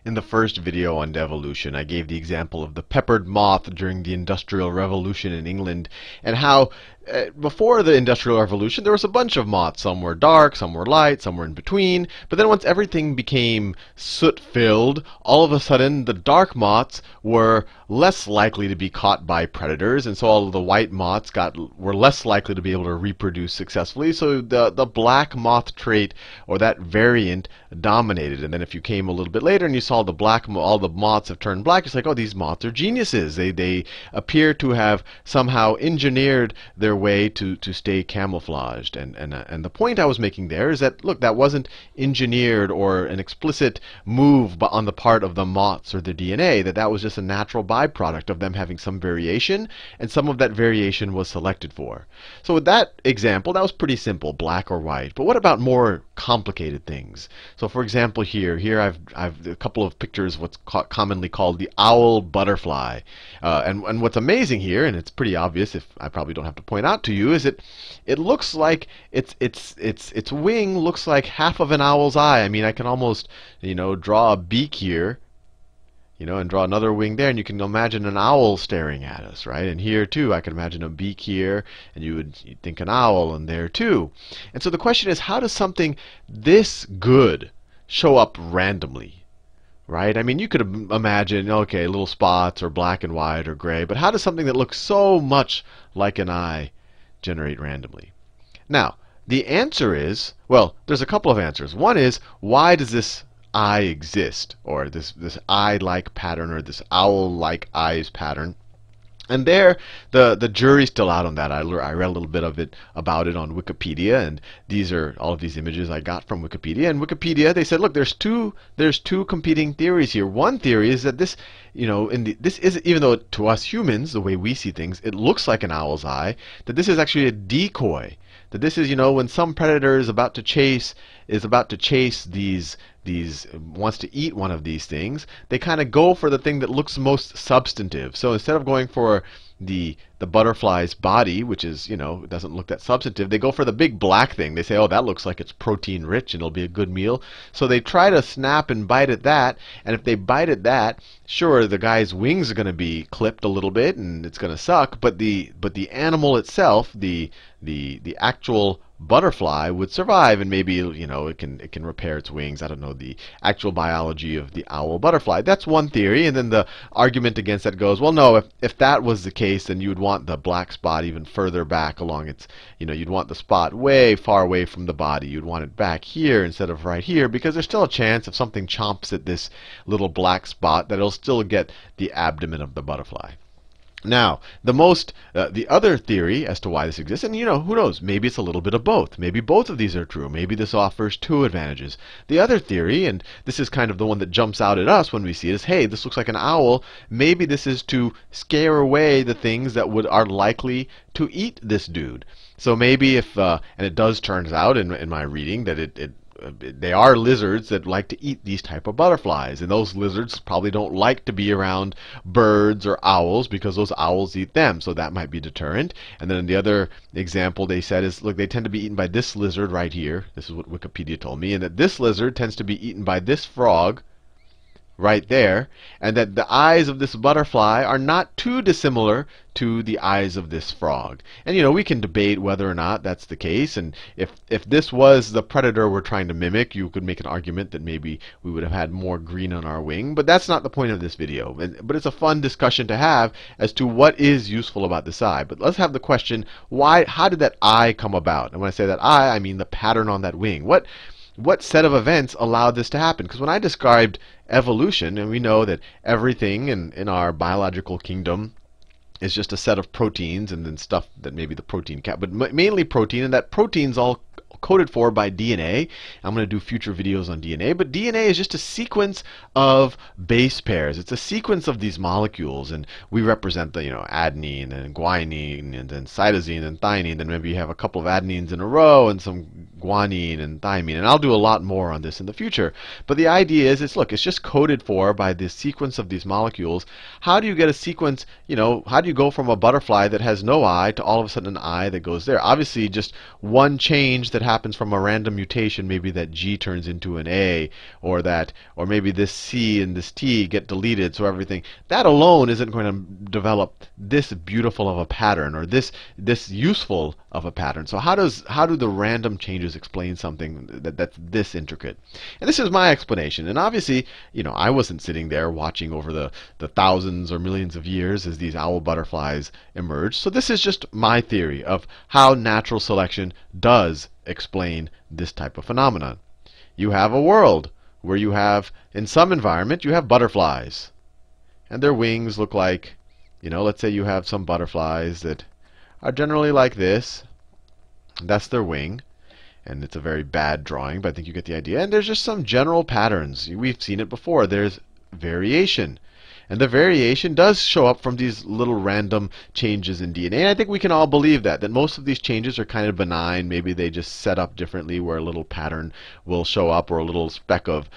In the first video on evolution, I gave the example of the peppered moth during the Industrial Revolution in England, and how before the Industrial Revolution there was a bunch of moths. Some were dark, some were light, some were in between. But then once everything became soot-filled, all of a sudden the dark moths were less likely to be caught by predators, and so all of the white moths were less likely to be able to reproduce successfully. So the black moth trait, or that variant, dominated. And then if you came a little bit later and you saw all the moths have turned black, it's like, oh, these moths are geniuses. They appear to have somehow engineered their way to stay camouflaged. And the point I was making there is that, look, that wasn't engineered or an explicit move on the part of the moths or the DNA. That was just a natural byproduct of them having some variation, and some of that variation was selected for. So with that example, that was pretty simple, black or white. But what about more complicated things? So for example, here I've a couple of pictures, what's commonly called the owl butterfly. And what's amazing here, and it's pretty obvious, if I probably don't have to point out to you, is it looks like its wing looks like half of an owl's eye. I mean, I can almost, draw a beak here, and draw another wing there, and you can imagine an owl staring at us, right? And here too, I can imagine a beak here, and you'd think an owl, and there too. And so the question is, how does something this good show up randomly? Right? I mean, you could imagine, okay, little spots or black and white or gray, but how does something that looks so much like an eye generate randomly? Now, the answer is, well, there's a couple of answers. One is, why does this eye exist, or this eye-like pattern, or this owl-like eyes pattern? And there, the jury's still out on that. I read a little bit of it about it on Wikipedia, and all of these images I got from Wikipedia. And Wikipedia, they said, look, there's two competing theories here. One theory is that this, this is, even though to us humans, the way we see things, it looks like an owl's eye, that this is actually a decoy. That this is, when some predator is about to chase wants to eat one of these things, they kind of go for the thing that looks most substantive. So instead of going for the butterfly's body, which is, doesn't look that substantive, they go for the big black thing. They say, oh, that looks like it's protein rich and it'll be a good meal. So they try to snap and bite at that, and if they bite at that, sure, the guy's wings are going to be clipped a little bit and it's going to suck, but the animal itself, the actual butterfly, would survive, and maybe it can repair its wings. I don't know the actual biology of the owl butterfly. That's one theory. And then the argument against that goes, well, no, if that was the case, then you would want the black spot even further back along its, you'd want the spot way far away from the body. You'd want it back here instead of right here, because there's still a chance if something chomps at this little black spot that it'll still get the abdomen of the butterfly. Now, the other theory as to why this exists, and who knows, maybe it's a little bit of both. Maybe both of these are true. Maybe this offers two advantages. The other theory, and this is kind of the one that jumps out at us when we see it, is, hey, this looks like an owl. Maybe this is to scare away the things that are likely to eat this dude. So maybe if, and it does turns out in my reading that they are lizards that like to eat these type of butterflies, and those lizards probably don't like to be around birds or owls because those owls eat them, so that might be deterrent. And then the other example they said is, look, they tend to be eaten by this lizard right here. This is what Wikipedia told me, and that this lizard tends to be eaten by this frog right there, and that the eyes of this butterfly are not too dissimilar to the eyes of this frog. And we can debate whether or not that's the case, and if this was the predator we're trying to mimic, you could make an argument that maybe we would have had more green on our wing. But that's not the point of this video. But it's a fun discussion to have as to what is useful about this eye. But let's have the question, how did that eye come about? And when I say that eye, I mean the pattern on that wing. What set of events allowed this to happen? Because when I described evolution, and we know that everything in our biological kingdom is just a set of proteins, and then stuff that maybe the protein but mainly protein, and that protein's all coded for by DNA. I'm going to do future videos on DNA, but DNA is just a sequence of base pairs. It's a sequence of these molecules, and we represent the adenine and guanine and then cytosine and thymine. Then maybe you have a couple of adenines in a row and some guanine and thymine, and I'll do a lot more on this in the future. But the idea is, it's just coded for by this sequence of these molecules. How do you get a sequence? How do you go from a butterfly that has no eye to all of a sudden an eye that goes there? Obviously, just one change that happens from a random mutation, maybe that G turns into an A, or maybe this C and this T get deleted, so everything, that alone isn't going to develop this beautiful of a pattern, or this useful of a pattern. So how do the random changes explain something that's this intricate? And this is my explanation. And obviously, I wasn't sitting there watching over the thousands or millions of years as these owl butterflies emerged. So this is just my theory of how natural selection does explain this type of phenomenon. You have a world where you have, in some environment, you have butterflies. And their wings look like, let's say you have some butterflies that are generally like this. That's their wing. And it's a very bad drawing, but I think you get the idea. And there's just some general patterns. We've seen it before. There's variation. And the variation does show up from these little random changes in DNA. And I think we can all believe that most of these changes are kind of benign. Maybe they just set up differently where a little pattern will show up, or a little speck of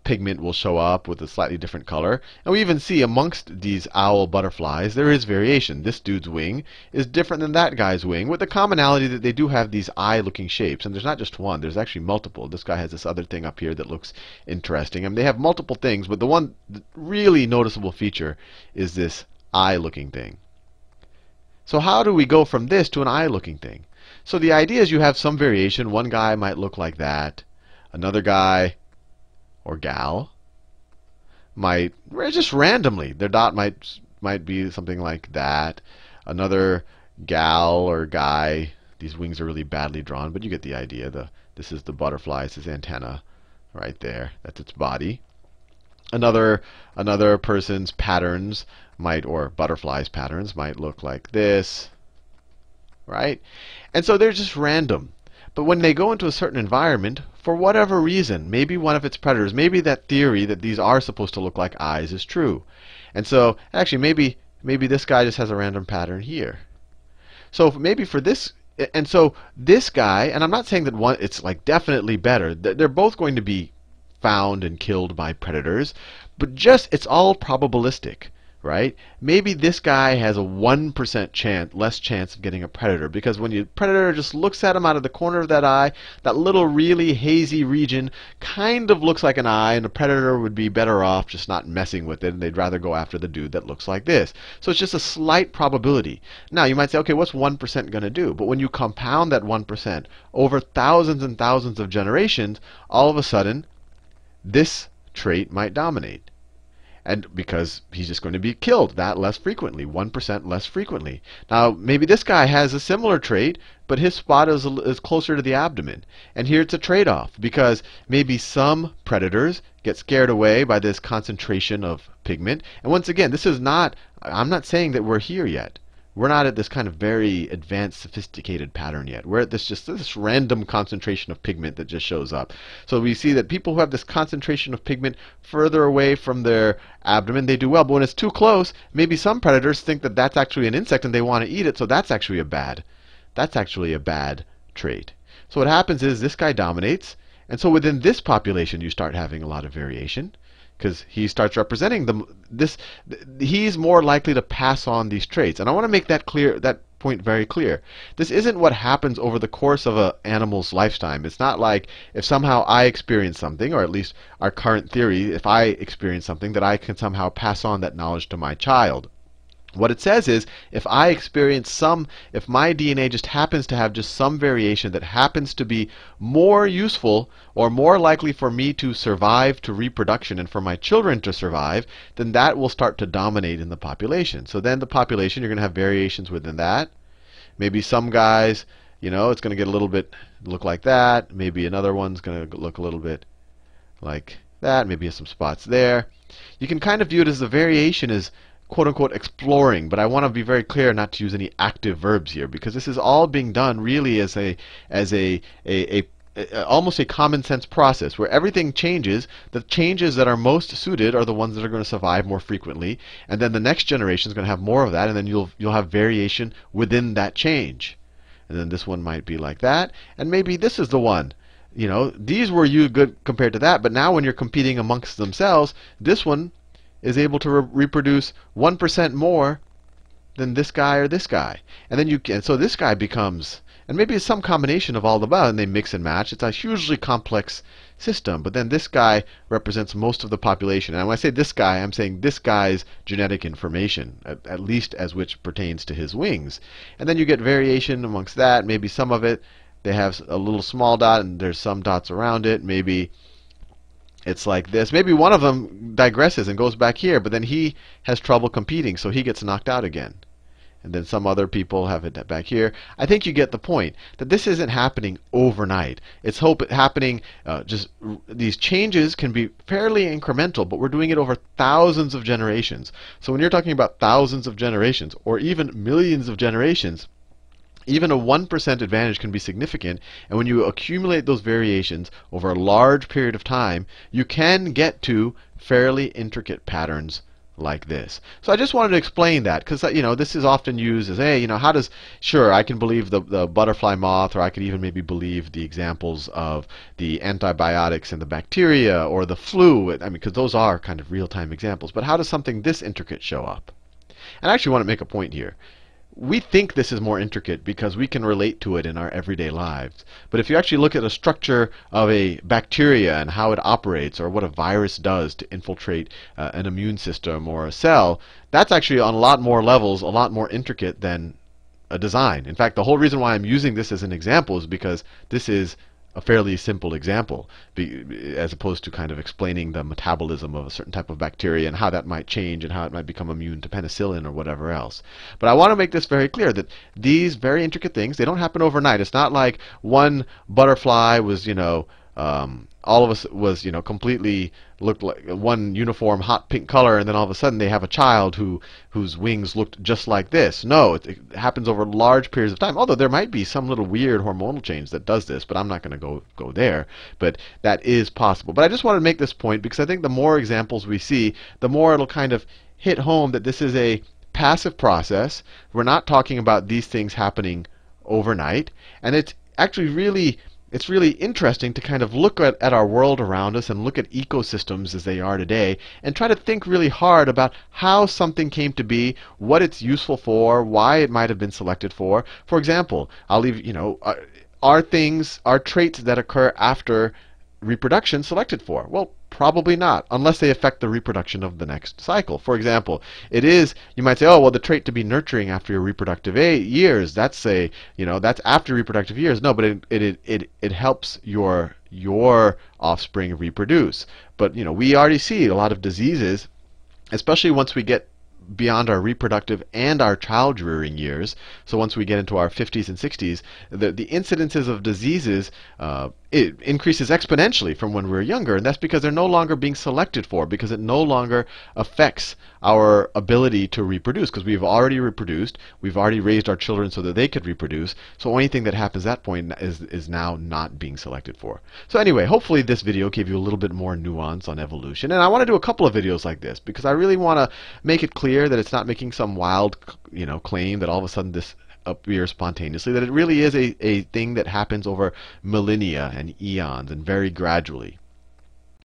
pigment will show up with a slightly different color. And we even see amongst these owl butterflies, there is variation. This dude's wing is different than that guy's wing, with the commonality that they do have these eye-looking shapes. And there's not just one. There's actually multiple. This guy has this other thing up here that looks interesting. I mean, they have multiple things, but the one really noticeable feature is this eye-looking thing. So how do we go from this to an eye-looking thing? So the idea is you have some variation. One guy might look like that. Another guy or gal might, just randomly, their dot might be something like that. Another gal or guy, these wings are really badly drawn, but you get the idea. This is the butterfly, it's his antenna right there. That's its body. Another person's patterns might, or butterfly's patterns, might look like this, right? And so they're just random. But when they go into a certain environment, for whatever reason, maybe one of its predators, maybe that theory that these are supposed to look like eyes is true. And so, actually, maybe this guy just has a random pattern here. So maybe for this, and so this guy, and I'm not saying that one, it's like definitely better. They're both going to be found and killed by predators, but it's all probabilistic, right? Maybe this guy has a 1% less chance of getting a predator, because when your predator just looks at him out of the corner of that eye, that little really hazy region kind of looks like an eye, and the predator would be better off just not messing with it, and they'd rather go after the dude that looks like this. So it's just a slight probability. Now you might say, okay, what's 1% going to do? But when you compound that 1% over thousands and thousands of generations, all of a sudden this trait might dominate. And because he's just going to be killed that less frequently, 1% less frequently. Now, maybe this guy has a similar trait, but his spot is closer to the abdomen. And here it's a trade-off, because maybe some predators get scared away by this concentration of pigment. And once again, this is not, I'm not saying that we're here yet. We're not at this kind of very advanced, sophisticated pattern yet. We're at this random concentration of pigment that just shows up. So we see that people who have this concentration of pigment further away from their abdomen, they do well. But when it's too close, maybe some predators think that that's actually an insect and they want to eat it. So that's actually a bad trait. So what happens is this guy dominates. And so within this population, you start having a lot of variation, because he starts representing he's more likely to pass on these traits. And I want to make that point very clear. This isn't what happens over the course of an animal's lifetime. It's not like if somehow I experience something, or at least our current theory, if I experience something, that I can somehow pass on that knowledge to my child. What it says is, if my DNA just happens to have just some variation that happens to be more useful or more likely for me to survive to reproduction and for my children to survive, then that will start to dominate in the population. So then the population, you're going to have variations within that. Maybe some guys, it's going to get a little bit look like that. Maybe another one's going to look a little bit like that. Maybe some spots there. You can kind of view it as the variation is quote-unquote exploring, but I want to be very clear not to use any active verbs here, because this is all being done really as almost a common sense process where everything changes. The changes that are most suited are the ones that are going to survive more frequently, and then the next generation is going to have more of that, and then you'll have variation within that change. And then this one might be like that, and maybe this is the one. These were good compared to that, but now when you're competing amongst themselves, this one is able to reproduce 1% more than this guy or this guy. And then so this guy becomes, and And maybe it's some combination of all the above, and they mix and match. It's a hugely complex system. But then this guy represents most of the population. And when I say this guy, I'm saying this guy's genetic information, at least as which pertains to his wings. And then you get variation amongst that. Maybe some of it, they have a little small dot, and there's some dots around it. Maybe it's like this. Maybe one of them digresses and goes back here, but then he has trouble competing, so he gets knocked out again. And then some other people have it back here. I think you get the point that this isn't happening overnight. It's happening these changes can be fairly incremental, but we're doing it over thousands of generations. So when you're talking about thousands of generations or even millions of generations, even a 1% advantage can be significant, and when you accumulate those variations over a large period of time, you can get to fairly intricate patterns like this. So I just wanted to explain that, because this is often used as, hey, how does, sure, I can believe the butterfly moth, or I could even maybe believe the examples of the antibiotics and the bacteria or the flu. I mean, because those are kind of real-time examples. But how does something this intricate show up? And I actually want to make a point here. We think this is more intricate because we can relate to it in our everyday lives. But if you actually look at a structure of a bacteria and how it operates, or what a virus does to infiltrate an immune system or a cell, that's actually on a lot more levels, a lot more intricate than a design. In fact, the whole reason why I'm using this as an example is because this is a fairly simple example, as opposed to kind of explaining the metabolism of a certain type of bacteria and how that might change and how it might become immune to penicillin or whatever else. But I want to make this very clear that these very intricate things, they don't happen overnight. It's not like one butterfly was, all of us was, completely looked like one uniform hot pink color, and then all of a sudden they have a child whose wings looked just like this. No, it happens over large periods of time. Although there might be some little weird hormonal change that does this, but I'm not going to go there. But that is possible. But I just wanted to make this point because I think the more examples we see, the more it'll kind of hit home that this is a passive process. We're not talking about these things happening overnight, and it's actually really interesting to kind of look at our world around us and look at ecosystems as they are today and try to think really hard about how something came to be, what it's useful for, why it might have been selected for. For example, I'll leave, are traits that occur after reproduction selected for? Well, probably not, unless they affect the reproduction of the next cycle. For example, you might say, oh, well, the trait to be nurturing after your reproductive years, that's that's after reproductive years. No, but it helps your offspring reproduce. But we already see a lot of diseases, especially once we get beyond our reproductive and our child rearing years. So once we get into our 50s and 60s, the incidences of diseases it increases exponentially from when we were younger, and that's because they're no longer being selected for, because it no longer affects our ability to reproduce, because we've already reproduced, we've already raised our children so that they could reproduce. So anything that happens at that point is now not being selected for. So anyway, hopefully this video gave you a little bit more nuance on evolution, and I want to do a couple of videos like this because I really want to make it clear that it's not making some wild claim that all of a sudden this appear spontaneously, that it really is a thing that happens over millennia and eons and very gradually.